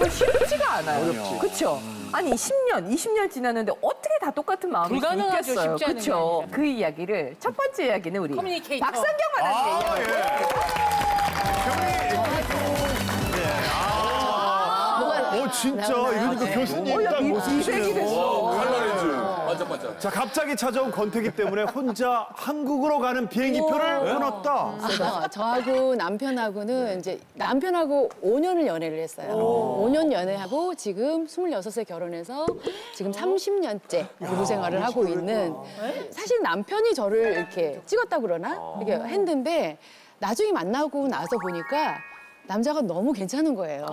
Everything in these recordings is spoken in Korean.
이거 쉽지가 않아요. 어렵지. 그렇죠? 아니 10년, 20년 지났는데 어떻게 다 똑같은 마음이 불가능하죠. 있겠어요. 쉽지 않은 게 그렇죠? 아니라. 그 이야기를 첫 번째 이야기는 우리 커뮤니케이터. 박상경 만나주세요. 진짜 이러니까 교수님 딱 이색이 됐어. 칼로리즈 반짝반짝. 자, 갑자기 찾아온 권태기 때문에 혼자 한국으로 가는 비행기표를 끊었다. 저하고 남편하고는 이제 남편하고 5년을 연애를 했어요. 5년 연애하고 지금 26세 결혼해서 지금 30년째 부부 생활을 하고 있는 사실 남편이 저를 이렇게 찍었다 그러나 이렇게 했는데 나중에 만나고 나서 보니까 남자가 너무 괜찮은 거예요.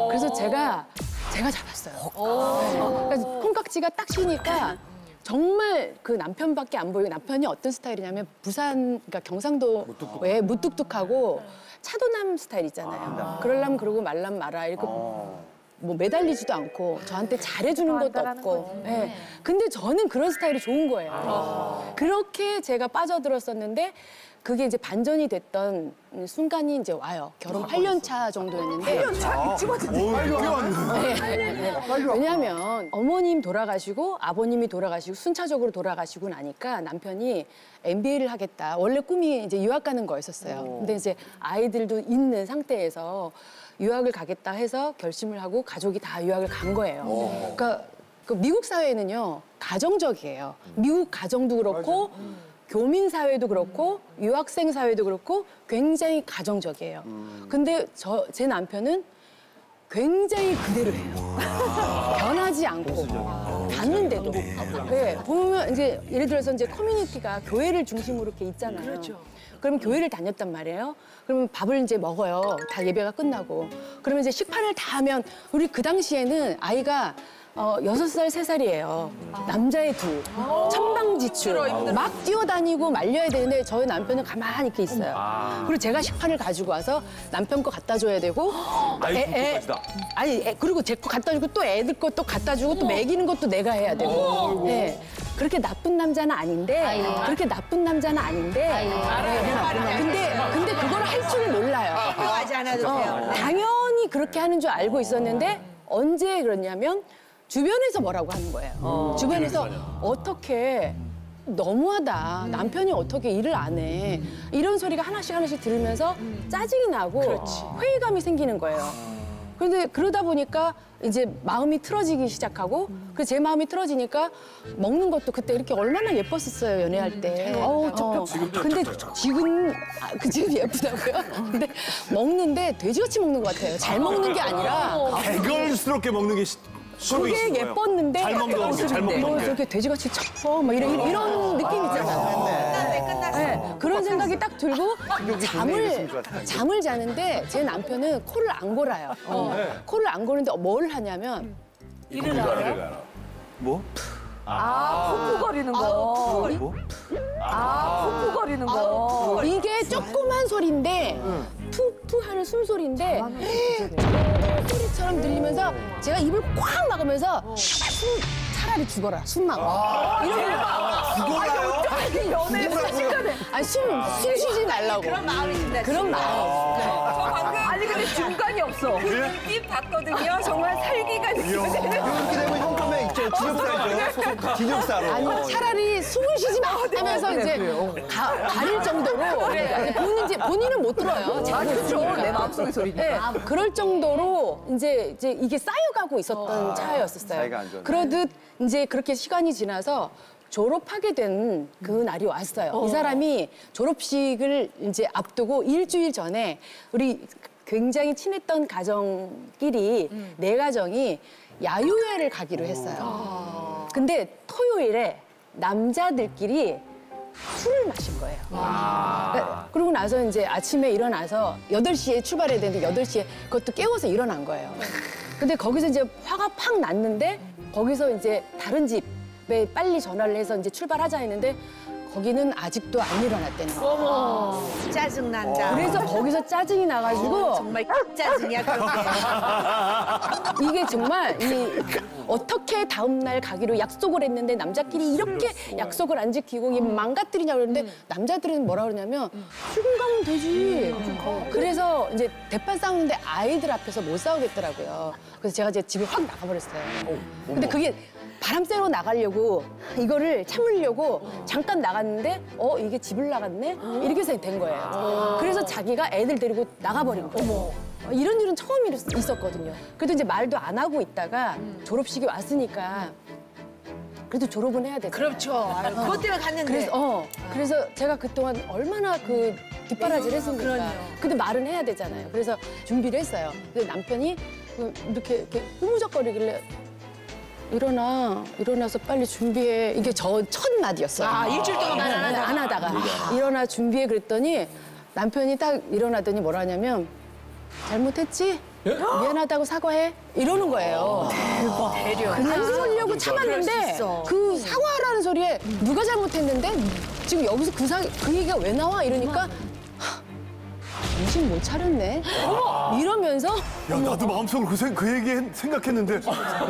그래서 제가 잡았어요. 그러니까 콩깍지가 딱 쉬니까 정말 그 남편밖에 안 보이고 남편이 어떤 스타일이냐면 부산, 그러니까 경상도에 무뚝뚝하고 차도남 스타일 있잖아요. 그러려면 그러고 말라면 말아. 이렇게 뭐 매달리지도 않고 저한테 잘해주는 것도 없고. 네. 근데 저는 그런 스타일이 좋은 거예요. 그렇게 제가 빠져들었었는데 그게 이제 반전이 됐던 순간이 이제 와요. 결혼 8년 차 정도였는데. 8년 차 찍었는데. 왜냐하면 어머님 돌아가시고 아버님이 돌아가시고 순차적으로 돌아가시고 나니까 남편이 MBA를 하겠다. 원래 꿈이 이제 유학 가는 거였었어요. 근데 이제 아이들도 있는 상태에서 유학을 가겠다 해서 결심을 하고 가족이 다 유학을 간 거예요. 그러니까 그 미국 사회는요 가정적이에요. 미국 가정도 그렇고 교민 사회도 그렇고 유학생 사회도 그렇고 굉장히 가정적이에요. 근데 제 남편은 굉장히 그대로예요. 변하지 않고 닿는데도. 네, 보면 이제 예를 들어서 이제 커뮤니티가 교회를 중심으로 이렇게 있잖아요. 그렇죠. 그러면 교회를 다녔단 말이에요. 그러면 밥을 이제 먹어요. 다 예배가 끝나고. 그러면 이제 식판을 다 하면 우리 그 당시에는 아이가 6살, 3살이에요. 남자애 둘. 천방지축. 막 뛰어다니고 말려야 되는데 저희 남편은 가만히 이렇게 있어요. 그리고 제가 식판을 가지고 와서 남편 거 갖다 줘야 되고. 그리고 제 거 갖다 주고 또 애들 거 또 갖다 주고 또 먹이는 것도 내가 해야 되고. 네. 그렇게 나쁜 남자는 아닌데. 근데 그걸 할 줄을 몰라요. 필요하지 않아도 돼요. 당연히 그렇게 하는 줄 알고 있었는데 언제 그러냐면 주변에서 뭐라고 하는 거예요. 주변에서 어떻게 너무하다. 남편이 어떻게 일을 안 해. 이런 소리가 하나씩 들으면서 짜증이 나고 회의감이 생기는 거예요. 그런데 그러다 보니까 이제 마음이 틀어지기 시작하고 그래서 제 마음이 틀어지니까 먹는 것도 그때 이렇게 얼마나 예뻤었어요, 연애할 때. 근데 지금 예쁘다고요? 근데 먹는데 돼지같이 먹는 것 같아요. 잘 먹는 게 아니라 개걸스럽게 먹는 게 그게 예뻤는데 잘 먹는 게. 이렇게 돼지같이 쳐, 막 이런 느낌 있잖아요. 왜 끝났어? 그런 생각이 딱 들고 잠을 자는데 제 남편은 코를 안 골아요. 코를 안 고는데 뭘 하냐면 일을 하요? 뭐? 쿵쿵거리는 거. 쿵쿵거리는 거. 이게 조그만 소리인데 푸푸 하는 숨소리인데 소리처럼 들리면서 제가 입을 꽉 막으면서 차라리 죽어라, 숨 막아. 어떻게 연애 순식간에. 아니, 숨 쉬지 말라고. 그런 마음이 든다. 그런 마음. 저 방금 아니 근데 중간이 없어. 그 눈빛 봤거든요. 정말 살기가 느껴지는. 이렇게 되면 형편에 있죠. 기념사죠. 기념사로. 아니, 차라리 숨을 쉬지 마 하면서 이제 가릴 정도로 본인은 못 들어요. 그렇죠. 내 마음속의 소리니까. 네, 그럴 정도로 이제 이게 쌓여가고 있었던 차였었어요. 사이가 안 좋네. 그러듯 이제 그렇게 시간이 지나서 졸업하게 된 그 날이 왔어요. 이 사람이 졸업식을 이제 앞두고 일주일 전에 우리 굉장히 친했던 가정끼리 네 가정이 야유회를 가기로 했어요. 근데 토요일에 남자들끼리 술을 마신 거예요. 그러고 나서 이제 아침에 일어나서 8시에 출발해야 되는데 8시에 그것도 깨워서 일어난 거예요. 근데 거기서 이제 화가 팍 났는데 거기서 이제 다른 집에 빨리 전화를 해서 이제 출발하자 했는데 거기는 아직도 안 일어났다는 거예요. 짜증난다. 그래서 거기서 짜증이 나가지고 정말 짜증이야, 그런 게. 이게 정말 어떻게 다음날 가기로 약속을 했는데 남자끼리 이렇게 약속을 안 지키고 이게 망가뜨리냐고 그러는데 남자들은 뭐라 그러냐면 출근 가면 되지. 그래서 이제 대판 싸우는데 아이들 앞에서 못 싸우겠더라고요. 그래서 제가 이제 집을 확 나가버렸어요. 근데 그게 바람 쐬러 나가려고 이거를 참으려고 잠깐 나갔는데 이게 집을 나갔네? 이렇게 해서 된 거예요. 그래서 자기가 애들 데리고 나가버린 거예요. 이런 일은 처음 있었거든요. 그래도 이제 말도 안 하고 있다가 졸업식이 왔으니까 그래도 졸업은 해야 되잖아요. 그렇죠. 아유, 그것 때문에 갔는데. 그래서 제가 그동안 얼마나 그 뒷바라지를 했습니까. 근데 말은 해야 되잖아요. 그래서 준비를 했어요. 근데 남편이 이렇게 흐무적거리길래 일어나서 빨리 준비해. 이게 저 첫 마디였어요. 아, 일주일 동안 말 안 하다가. 일어나 준비해 그랬더니 남편이 딱 일어나더니 뭐라 하냐면 잘못했지? 미안하다고 사과해? 이러는 거예요. 대박. 그냥 안 쏘려고 참았는데 그 사과하라는 소리에 누가 잘못했는데 지금 여기서 그 얘기가 왜 나와? 이러니까 정신 못 차렸네. 이러면서 야, 나도 마음속으로 그 얘기 생각했는데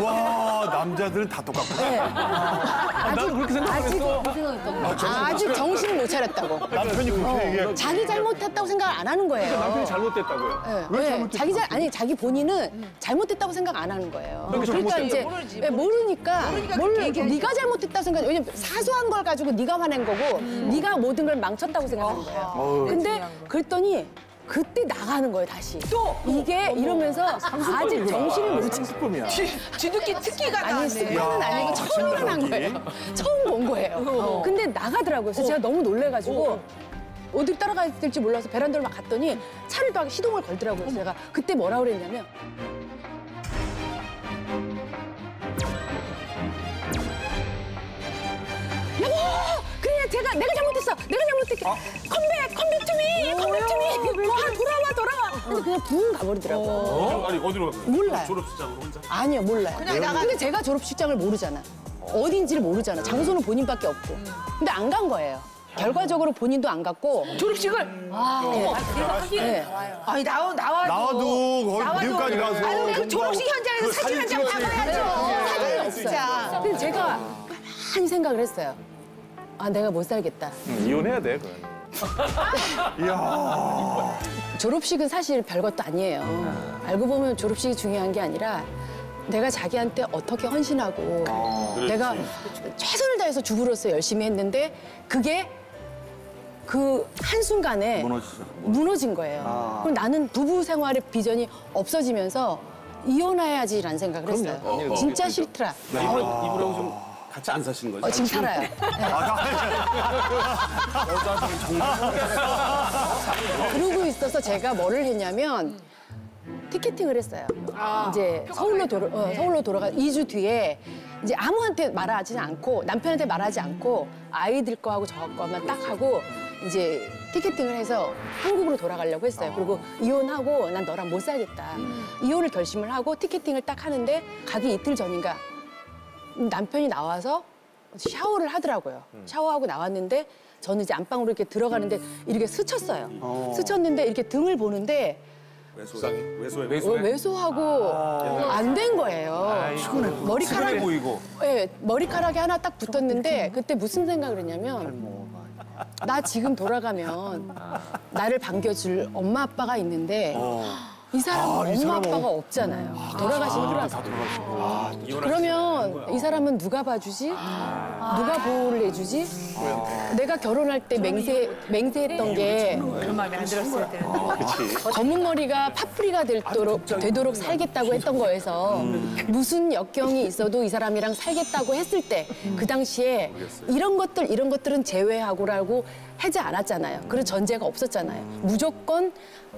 와, 남자들은 다 똑같구나. 네. 나도 그렇게 생각했어. 아직 정신을 못 차렸다고. 남편이 그렇게 얘기해. 자기 잘못했다고 생각 안 하는 거예요. 남편이 잘못됐다고요. 네. 자기 본인은 잘못했다고 생각 안 하는 거예요. 그러니까 이제 모르니까 네가 잘못했다고 생각. 왜냐면 사소한 걸 가지고 네가 화낸 거고 네가 모든 걸 망쳤다고 생각하는 거예요. 근데 그랬더니 그때 나가는 거예요, 다시. 또 이게 이러면서 아직 정신을 못 차려. 스품이야. 뒤늦게 특기가 아니, 나왔네. 습관은 아니고 처음 일어난 거예요. 처음 본 거예요. 근데 나가더라고요. 그래서 제가 너무 놀래가지고 어디 따라가야 될지 몰라서 베란다로 막 갔더니 차를 또 시동을 걸더라고요. 그래서 제가 그때 뭐라 그랬냐면 여보! 그래, 내가 잘못했어. 내가 잘못했게. 컴백 투미. 돌아와. 근데 그냥 붕 가버리더라고요. 아니, 어디로 갔어요? 몰라요. 졸업식장으로 혼자? 아니요, 몰라요. 근데 제가 졸업식장을 모르잖아. 어딘지를 모르잖아. 장소는 본인밖에 없고. 근데 안 간 거예요. 결과적으로 본인도 안 갔고. 졸업식을? 네. 아니, 나와도 거기 미국까지 가서. 아유, 그 졸업식 현장에서 사진 한 장 찍어야죠. 사진이 없어요. 근데 제가 많이 생각을 했어요. 내가 못 살겠다. 이혼해야 돼, 그건. 이야. 졸업식은 사실 별것도 아니에요. 알고 보면 졸업식이 중요한 게 아니라 내가 자기한테 어떻게 헌신하고 내가 최선을 다해서 주부로서 열심히 했는데 그게 그 한순간에 무너진 거예요. 그럼 나는 부부 생활의 비전이 없어지면서 이혼해야지라는 생각을 했어요. 진짜 싫더라. 이분하고 좀 같이 안 사시는 거죠? 지금 살아요. 그러고 있어서 제가 뭐를 했냐면 티켓팅을 했어요. 이제 서울로 돌아가 2주 뒤에 이제 아무한테 말하지 않고 남편한테 말하지 않고 아이들 거하고 저 거만 딱 하고 이제 티켓팅을 해서 한국으로 돌아가려고 했어요. 그리고 이혼하고 난 너랑 못 살겠다. 이혼을 결심을 하고 티켓팅을 딱 하는데 가기 이틀 전인가 남편이 나와서 샤워를 하더라고요. 샤워하고 나왔는데 저는 이제 안방으로 이렇게 들어가는데 이렇게 스쳤어요. 스쳤는데 이렇게 등을 보는데 왜소하고 안 된 거예요. 머리카락이 보이고. 네, 머리카락이 하나 딱 붙었는데 그때 무슨 생각을 했냐면 나 지금 돌아가면 나를 반겨줄 엄마 아빠가 있는데 이 사람은 엄마 아빠가 없잖아요. 돌아가신 후라서. 그러면 이 사람은 누가 봐주지? 누가 보호를 해주지? 내가 결혼할 때 맹세했던 게 그런 마음이 안 들었을 때는. 검은 머리가 파뿌리가 되도록 살겠다고 했던 거에서 무슨 역경이 있어도 이 사람이랑 살겠다고 했을 때 그 당시에 이런 것들은 제외하고라고 하지 않았잖아요. 그런 전제가 없었잖아요. 무조건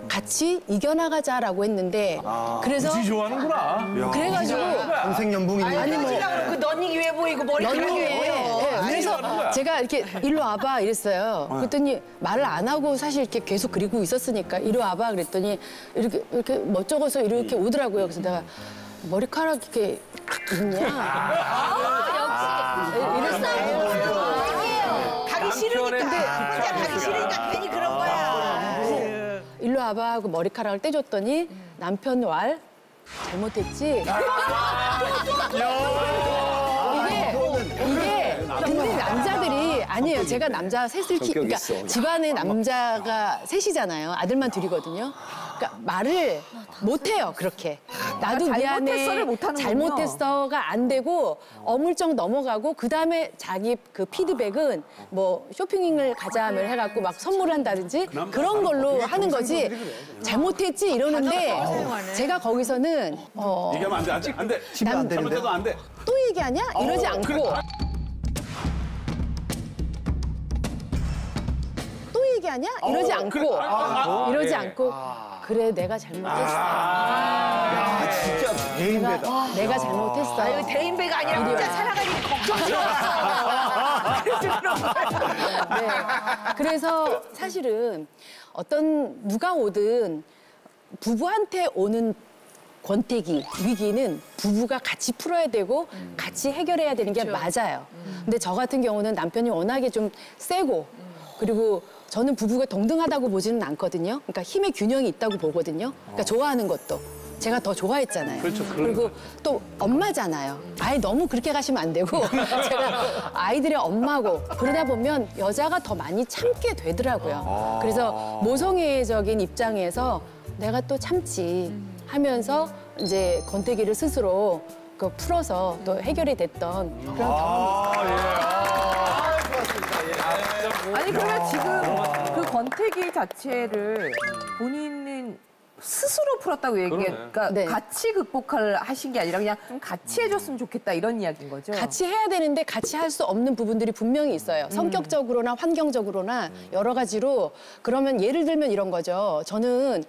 같이 이겨나가자라고 했는데 그래서 굳이 좋아하는구나. 그래가지고 평생연분이니. 아니, 그 넌닝이 왜 보이고 머리카락이 왜 보여? 그래서 제가 이렇게 일로 와봐 이랬어요. 그랬더니 말을 안 하고 사실 이렇게 계속 그리고 있었으니까 이리 와봐 그랬더니 이렇게 멋쩍어서 이렇게 오더라고요. 그래서 내가 머리카락 이렇게 있냐? 가기 싫으니까. 혼자 가기 싫으니까 괜히 그런 거야. 일로 와봐 하고 머리카락을 떼줬더니 남편 왈 잘못했지. 이게 근데 남자들이 아니에요. 제가 남자 셋을 그러니까 집안에 남자가 셋이잖아요. 아들만 둘이거든요. 그러니까 말을 못해요, 그렇게. 나도 잘못했어를 미안해, 못하는군요. 잘못했어가 안 되고 어물쩍 넘어가고 그다음에 자기 그 피드백은 뭐 쇼핑을 가자 하면 해갖고 막 선물을 한다든지 그런 걸로 하는 거지. 잘못했지 이러는데 제가 거기서는 얘기하면 안 돼, 안 돼. 집에 안 되는데. 잘못해도 안 돼. 또 얘기하냐? 이러지 않고 또 얘기하냐? 이러지 않고 이러지 않고 그래 내가 잘못했어. 야, 진짜 대인배다. 내가 잘못했어. 아유, 대인배가 아니라 혼자 살아가니 걱정스러워. 네. 그래서 사실은 누가 오든 부부한테 오는 권태기, 위기는 부부가 같이 풀어야 되고 같이 해결해야 되는 게 맞아요. 근데 저 같은 경우는 남편이 워낙에 좀 세고 그리고 저는 부부가 동등하다고 보지는 않거든요. 그러니까 힘의 균형이 있다고 보거든요. 그러니까 좋아하는 것도. 제가 더 좋아했잖아요. 그렇죠. 그리고 또 엄마잖아요. 아예 너무 그렇게 가시면 안 되고 제가 아이들의 엄마고 그러다 보면 여자가 더 많이 참게 되더라고요. 그래서 모성애적인 입장에서 내가 또 참지 하면서 이제 권태기를 스스로 풀어서 또 해결이 됐던 그런 경험이 있어요. 아니 그러면 지금 그 권태기 자체를 본인은 스스로 풀었다고 얘기하니까 네. 같이 하신 게 아니라 그냥 좀 같이 해줬으면 좋겠다 이런 이야기인 거죠? 같이 해야 되는데 같이 할 수 없는 부분들이 분명히 있어요. 성격적으로나 환경적으로나 여러 가지로. 그러면 예를 들면 이런 거죠. 저는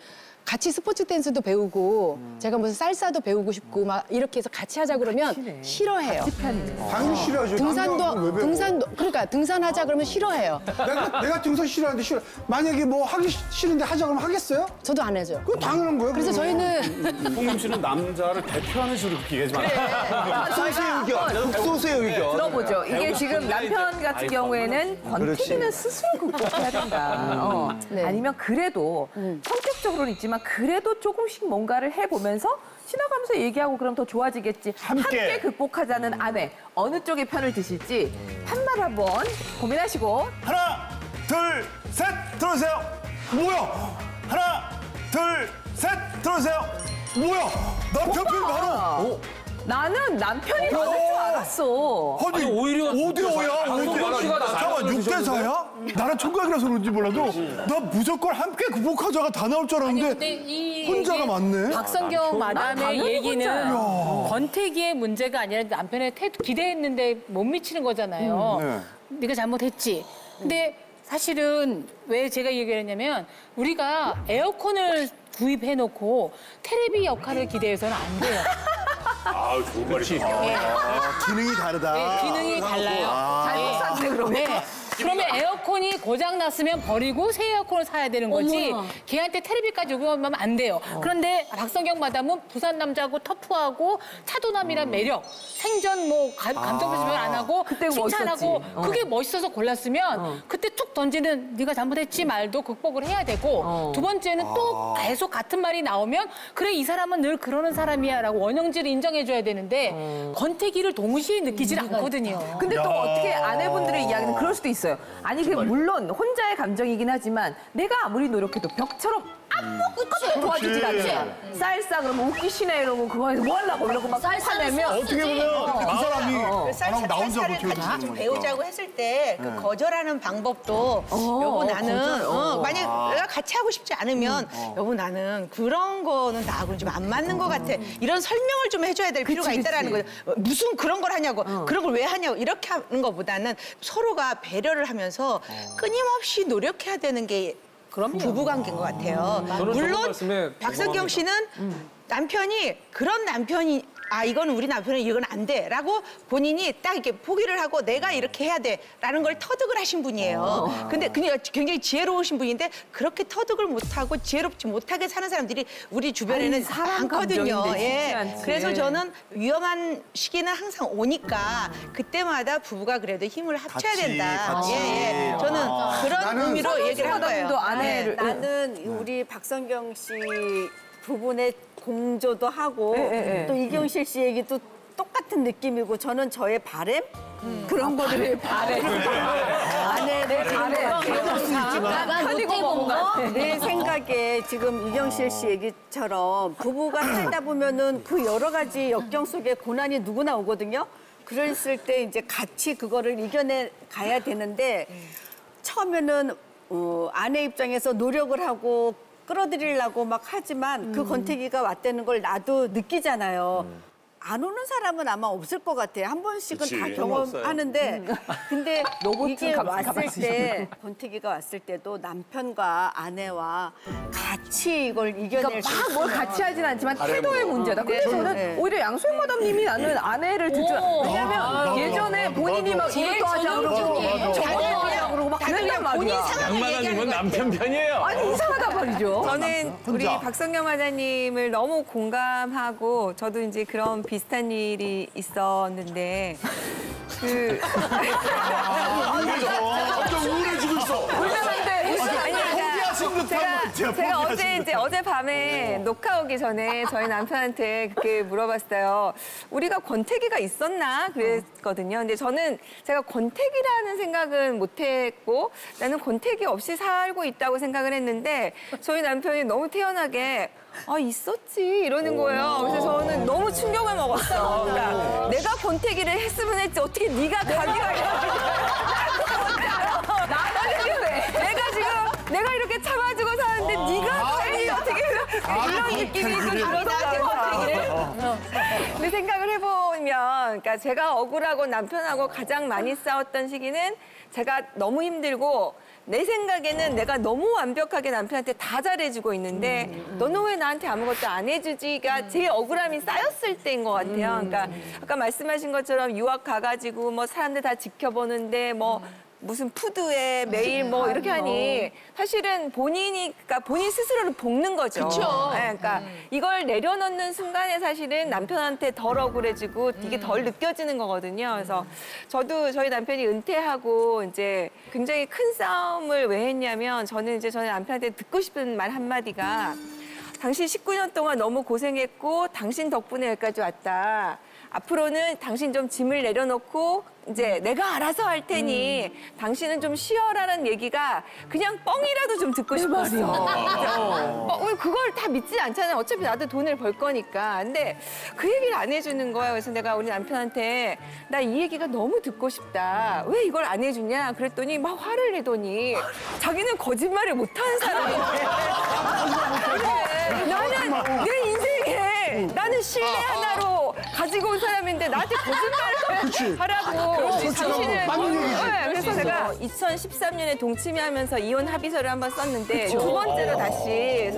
같이 스포츠 댄스도 배우고 제가 무슨 살사도 배우고 싶고 막 이렇게 해서 같이 하자 그러면 싫어해요. 당연히 싫어하죠. 등산도 그러니까 등산하자 그러면 싫어해요. 내가 등산 싫어하는데 싫어. 만약에 뭐 하기 싫은데 하자 그러면 하겠어요? 저도 안 해줘요. 그거 당연한 거예요. 그래서 그러면. 저희는 홍림 씨는 남자를 대표하는 식으로 그렇게 얘기하지 마. 소수의 의견, 극소수의 의견. 들어보죠. 이게 지금 남편 같은 경우에는 권태기는 스스로 극복해야 된다. 네. 아니면 그래도 성격적으로는 있지만 그래도 조금씩 뭔가를 해보면서 지나가면서 얘기하고 그럼 더 좋아지겠지. 함께 극복하자는 아내. 어느 쪽의 편을 드실지 한말 한번 고민하시고. 하나, 둘, 셋, 들어오세요. 뭐야? 하나, 둘, 셋, 들어오세요. 뭐야? 남편 편 바로. 나는 남편이 받을 줄 알았어. 아니, 오히려 5대5야, 5대5. 잠깐만, 6대4야? 나는 총각이라서 그런지 몰라도 나 무조건 함께 극복하자가 다 나올 줄 알았는데 근데 이 혼자가 많네. 박성경 마담의 당연히 얘기는 혼자야. 권태기의 문제가 아니라 남편의 기대했는데 못 미치는 거잖아요. 네. 네가 잘못했지. 근데 사실은 왜 제가 얘기를 했냐면 우리가 에어컨을 구입해놓고 테레비 역할을 기대해서는 안 돼요. 아, 좋은 말이지. 기능이 다르다. 네, 기능이 달라요. 잘못 샀네 그러면. 네. 그러면 에어컨이 고장 났으면 버리고 새 에어컨을 사야 되는 거지. 어머나. 걔한테 테레비까지 요구하면 안 돼요. 그런데 박성경 마담은 부산 남자고 터프하고 차도남이란 매력, 생전 뭐 감정 표시를 안 하고 그때 칭찬하고 멋있었지. 그게 멋있어서 골랐으면 그때 툭 던지는 네가 잘못했지 말도 극복을 해야 되고 두 번째는 또 계속 같은 말이 나오면 그래 이 사람은 늘 그러는 사람이야라고 원형지를 인정해줘야 되는데 권태기를 동시에 느끼질 않거든요. 근데 또 어떻게 아내분들의 이야기는 그럴 수도 있어요. 아니 그 물론 혼자의 감정이긴 하지만 내가 아무리 노력해도 벽처럼 아무것도 도와주질 않지. 쌀싸 그러면 웃기시네 이러고 그거에서 뭐 하려고 이러고 막 화내면 어떻게 보면 그 사람이 나랑 나 혼자 쌀쌀을 못해도 같이 되는 좀 거니까. 배우자고 했을 때 그 거절하는 방법도 여보 나는 만약 내가 같이 하고 싶지 않으면 여보 나는 그런 거는 나하고는 좀 안 맞는 것 같아. 이런 설명을 좀 해줘야 될 필요가 있다라는 거죠. 무슨 그런 걸 하냐고 그런 걸 왜 하냐고 이렇게 하는 것보다는 서로가 배려를 하면서 끊임없이 노력해야 되는 게 부부관계인 것 같아요. 물론 박성경 씨는 남편이 그런 남편이 이건 우리 남편은 이건 안 돼라고 본인이 딱 이렇게 포기를 하고 내가 이렇게 해야 돼라는 걸 터득을 하신 분이에요. 근데 그냥 굉장히 지혜로우신 분인데 그렇게 터득을 못하고 지혜롭지 못하게 사는 사람들이 우리 주변에는 아니, 사람 많거든요. 감정인데 쉽지 않지. 그래서 저는 위험한 시기는 항상 오니까 그때마다 부부가 그래도 힘을 합쳐야 같이, 된다. 같이. 저는 그런 나는 의미로 얘기를 한 거예요. 아내를 나는 우리 박성경 씨 부분의 공조도 하고 또 이경실 씨 얘기도 똑같은 느낌이고 저는 저의 바램 그런 거를 아내를 내 생각에 지금 이경실 씨 얘기처럼 부부가 살다 보면은 그 여러 가지 역경 속에 고난이 누구나 오거든요. 그랬을 때 이제 같이 그거를 이겨내 가야 되는데 처음에는 아내 입장에서 노력을 하고 끌어들이려고 막 하지만 그 권태기가 왔다는 걸 나도 느끼잖아요. 안 오는 사람은 아마 없을 것 같아요. 한 번씩은 다 경험하는데 근데 이게 왔을 때 권태기가 왔을 때도 남편과 아내와 같이 이걸 이겨낼 수 막 뭘 같이 하진 않지만 태도의 문제다. 근데 저는 오히려 양소영 마담님이 나는 아내를 듣지 왜냐면 예전에 본인이 막 이것도 하자 그러고 저것도 하자 그러고 막 그랬단 말이야. 양마담님은 남편 편이에요. 아니 이상하단 말이죠. 저는 우리 박성경 마담님을 너무 공감하고 저도 이제 그런 비슷한 일이 있었는데 좀 우울해지고 있어. 제가 어젯밤에 녹화 오기 전에 저희 남편한테 그렇게 물어봤어요. 우리가 권태기가 있었나 그랬거든요. 근데 제가 권태기라는 생각은 못했고 나는 권태기 없이 살고 있다고 생각을 했는데 저희 남편이 너무 태연하게 있었지 이러는 거예요. 그래서 저는 너무 충격을 먹었어. 그러니까 내가 권태기를 했으면 했지 어떻게 네가 감기가 내가 이렇게 참아주고 사는데 네가 왜 어떻게 이런 느낌이 좀 들었어요. 근데 생각을 해보면 그러니까 제가 억울하고 남편하고 가장 많이 싸웠던 시기는 제가 너무 힘들고 내 생각에는 내가 너무 완벽하게 남편한테 다 잘해주고 있는데 너는 왜 나한테 아무것도 안 해주지가 제 억울함이 쌓였을 때인 것 같아요. 그러니까 아까 말씀하신 것처럼 유학 가가지고 뭐 사람들 다 지켜보는데 뭐 무슨 푸드에 매일 뭐 이렇게 하니 사실은 그러니까 본인 스스로를 볶는 거죠. 그쵸. 네, 그러니까 이걸 내려놓는 순간에 사실은 남편한테 덜 억울해지고 이게 덜 느껴지는 거거든요. 그래서 저도 저희 남편이 은퇴하고 이제 굉장히 큰 싸움을 왜 했냐면 저는 이제 저희 남편한테 듣고 싶은 말 한마디가 당신 19년 동안 너무 고생했고 당신 덕분에 여기까지 왔다. 앞으로는 당신 좀 짐을 내려놓고 이제 내가 알아서 할 테니 당신은 좀 쉬어라는 얘기가 그냥 뻥이라도 좀 듣고 싶었어. 그걸 다 믿지 않잖아요. 어차피 나도 돈을 벌 거니까. 근데 그 얘기를 안 해주는 거예요. 그래서 내가 우리 남편한테 나 이 얘기가 너무 듣고 싶다. 왜 이걸 안 해주냐? 그랬더니 막 화를 내더니 자기는 거짓말을 못하는 사람인데 나는 내 인생에 나는 신뢰 하나로 가지고 온 사람인데 나한테 거짓말을 하라고. 당신은 그래서 제가 2013년에 동치미하면서 이혼 합의서를 한번 썼는데 두 번째로 다시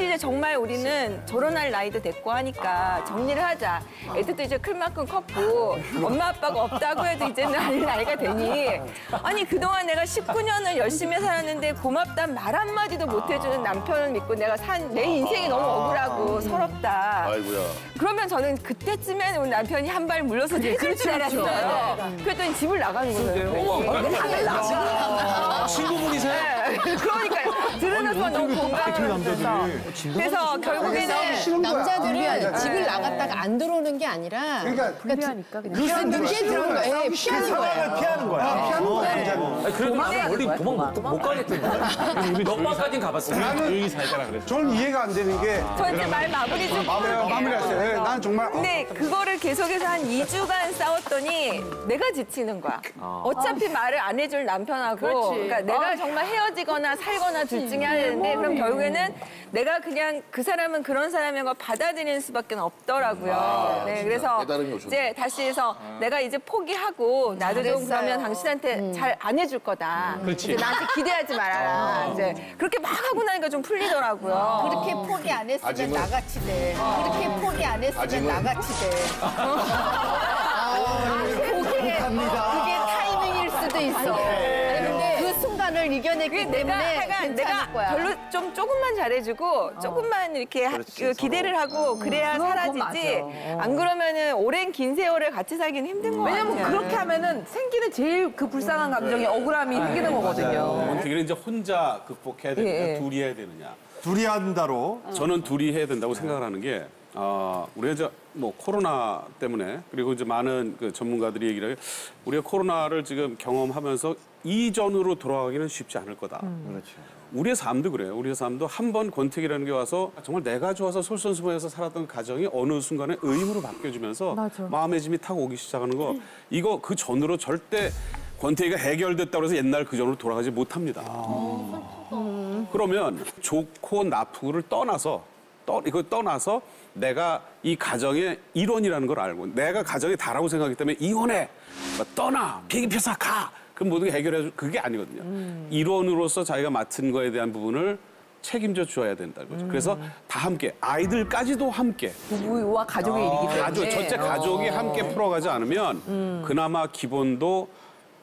이제 정말 우리는 결혼할 나이도 됐고 하니까 정리를 하자. 애들도 이제 클 만큼 컸고 엄마 아빠가 없다고 해도 이제는 나이가 되니 아니 그동안 내가 19년을 열심히 살았는데 고맙단 말 한마디도 못 해주는 남편을 믿고 내가 산 내 인생이 너무 억울하고 서럽다. 아이고야. 그러면 저는 그때쯤엔 우리 남편이 한 발 물러서 해줄 줄 알았어요. 그랬더니 집을 나가는 거예요. 친구분이세요? 네. 그러니까요. 들으면서 너무 공감을 했어서. 그래서 결국에는 남자들은 집을 나갔다가 안 들어오는 게 아니라 그러니까 늦게 들어오는 거예요. 피하는 거예요. 피하는 거야. 피하는 거야, 남자는. 그래도 멀리 도망 못 가겠던데. 몇 번까진 가봤어요. 조용히 살잖아 그래서. 저는 이해가 안 되는 게 저 이제 말 마무리 좀. 마무리했어요. 네, 난 정말 근데 그거를 계속해서 한 2주간 싸웠더니 내가 지치는 거야. 어차피 말을 안 해줄 남편하고 그러니까 내가 정말 헤어지거나 살거나 둘 중에 하나인데 그럼 결국에는 내가 그냥 그 사람은 그런 사람인 걸 받아들이는 수밖에 없더라고요. 네, 그래서 이제 다시 해서 내가 이제 포기하고 나도 좀 그러면 당신한테 잘 안 해줄 거다. 그렇지. 이제 나한테 기대하지 말아라. 이제 그렇게 막 하고 나니까 좀 풀리더라고요. 그렇게 포기 안 했으면 나같이 돼. 그렇게 포기 안 했으면 나같이 돼. 그게 타이밍일 수도 있어. 근데 그 순간을 이겨내기 때문에 괜찮을 거야. 별로 좀 조금만 잘해주고 조금만 이렇게 기대를 하고 그래야 사라지지. 안 그러면은 오랜 긴 세월을 같이 살기는 힘든 거 같아요. 왜냐면 그렇게 하면은 생기는 제일 그 불쌍한 감정이 억울함이 생기는 거거든요. 권태기를 이제 혼자 극복해야 되느냐, 둘이 해야 되느냐. 둘이 한다로. 저는 둘이 해야 된다고 생각을 하는 게 우리가 이제 뭐 코로나 때문에 그리고 이제 많은 그 전문가들이 얘기를 해요. 우리가 코로나를 지금 경험하면서 이전으로 돌아가기는 쉽지 않을 거다. 그렇죠. 우리의 삶도 그래요. 우리의 삶도 한 번 권태기라는 게 와서 정말 내가 좋아서 솔선수범해서 살았던 가정이 어느 순간에 의무로 바뀌어지면서 맞아. 마음의 짐이 타고 오기 시작하는 거 이거 그 전으로 절대 권태기가 해결됐다고 해서 옛날 그 전으로 돌아가지 못합니다. 그러면 좋고 나쁘고를 떠나서 이걸 떠나서 내가 이 가정의 일원이라는 걸 알고 내가 가정의 다라고 생각하기 때문에 이혼해, 떠나, 비행기 표사 가. 그럼 모든 게 해결해 줄 그게 아니거든요. 일원으로서 자기가 맡은 거에 대한 부분을 책임져 줘야 된다는 거죠. 그래서 다 함께 아이들까지도 함께 부부와 가족의 일이기 때문에. 전체 가족이 함께 풀어가지 않으면 그나마 기본도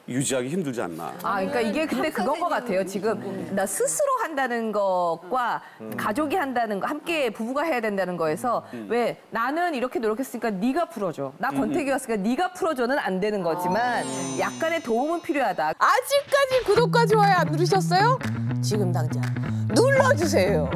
유지하기 힘들지 않나. 그러니까 이게 근데 그건 것 같아요. 지금 나 스스로 한다는 것과 가족이 한다는 거, 함께 부부가 해야 된다는 거에서 왜 나는 이렇게 노력했으니까 네가 풀어줘. 나 권태기 왔으니까 네가 풀어줘는 안 되는 거지만 약간의 도움은 필요하다. 아직까지 구독과 좋아요 안 누르셨어요? 지금 당장 눌러주세요.